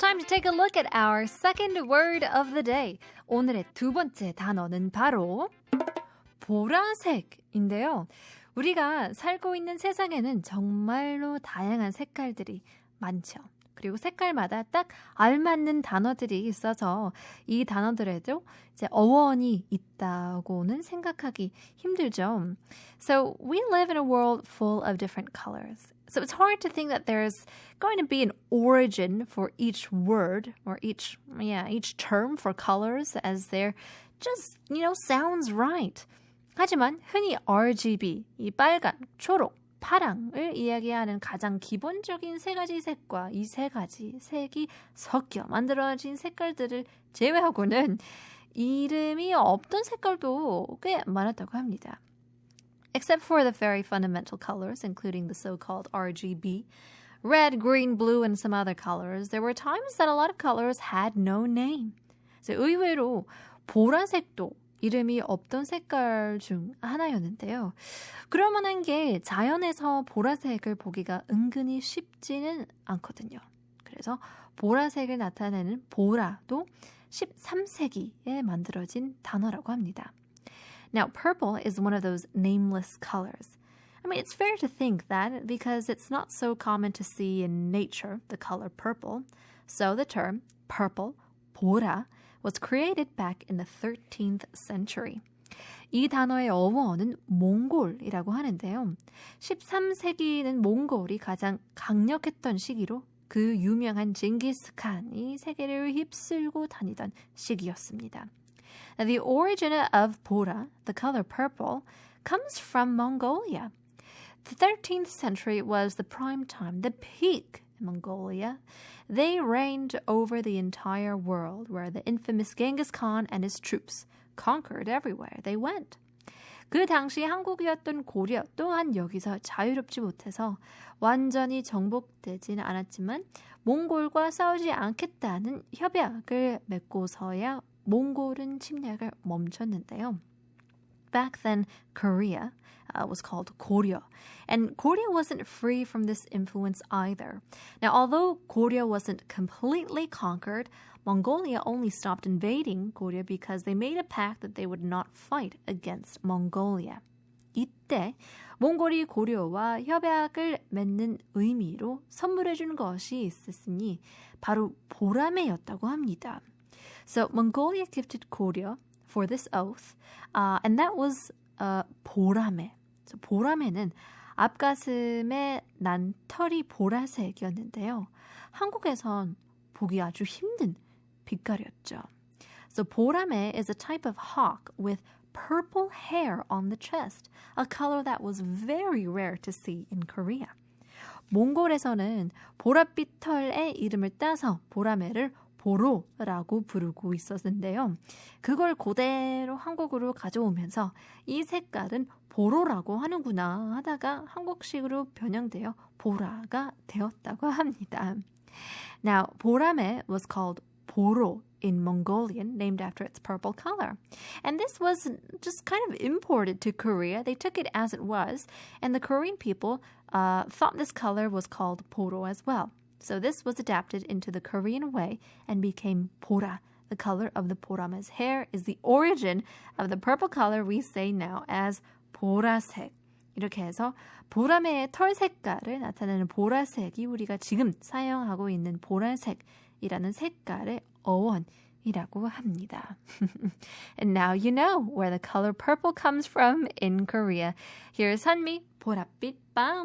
time to take a look at our second word of the day. 오늘의 두 번째 단어는 바로 보라색인데요. 우리가 살고 있는 세상에는 정말로 다양한 색깔들이 많죠. 그리고 색깔마다 딱 알맞는 단어들이 있어서 이 단어들에도 이제 어원이 있다고는 생각하기 힘들죠. So we live in a world full of different colors. So it's hard to think that there's going to be an origin for each word or each term for colors as there just, sounds right. 하지만 흔히 RGB, 이 빨간, 초록, 파랑을 이야기하는 가장 기본적인 세 가지 색과 이 세 가지 색이 섞여 만들어진 색깔들을 제외하고는 이름이 없던 색깔도 꽤 많았다고 합니다. Except for the very fundamental colors, including the so-called RGB, red, green, blue, and some other colors, there were times that a lot of colors had no name. 의외로 보라색도 이름이 없던 색깔 중 하나였는데요. 그럴 만한 게 자연에서 보라색을 보기가 은근히 쉽지는 않거든요. 그래서 보라색을 나타내는 보라도 13세기에 만들어진 단어라고 합니다. Now, purple is one of those nameless colors. I mean, it's fair to think that because it's not so common to see in nature the color purple. So the term purple, 보라, was created back in the 13th century. 이 단어의 어원은 몽골이라고 하는데요. 13세기는 몽골이 가장 강력했던 시기로 그 유명한 징기스칸이 세계를 휩쓸고 다니던 시기였습니다. Now, the origin of 보라, the color purple, comes from Mongolia. The 13th century was the prime time, the peak in Mongolia. They reigned over the entire world, where the infamous Genghis Khan and his troops conquered everywhere they went. 그 당시 한국이었던 고려 또한 여기서 자유롭지 못해서 완전히 정복되지는 않았지만 몽골과 싸우지 않겠다는 협약을 맺고서야 몽골은 침략을 멈췄는데요. Back then, Korea was called Goryeo, and Goryeo wasn't free from this influence either. Now, although Goryeo wasn't completely conquered, Mongolia only stopped invading Goryeo because they made a pact that they would not fight against Mongolia. 이때 몽골이 고려와 협약을 맺는 의미로 선물해 준 것이 있었으니 바로 보라매였다고 합니다. So Mongolia gifted Goryeo for this oath, and that was 보라매. So, 보라매는 앞가슴에 난 털이 보라색이었는데요. 한국에선 보기 아주 힘든 빛깔이었죠. So 보라매 is a type of hawk with purple hair on the chest, a color that was very rare to see in Korea. 몽골에서는 보랏빛 털의 이름을 따서 보라매를 보로라고 부르고 있었는데요. 그걸 그대로 한국으로 가져오면서 이 색깔은 보로라고 하는구나 하다가 한국식으로 변형되어 보라가 되었다고 합니다. Now, 보라매 was called 보로 in Mongolian, named after its purple color. And this was just kind of imported to Korea. They took it as it was, and the Korean people thought this color was called 보로 as well. So this was adapted into the Korean way and became 보라. The color of the 보라매's hair is the origin of the purple color we say now as 보라색. 이렇게 해서 보라매의 털 색깔을 나타내는 보라색이 우리가 지금 사용하고 있는 보라색이라는 색깔의 어원이라고 합니다. And now you know where the color purple comes from in Korea. Here's 선미, 보랏빛 밤.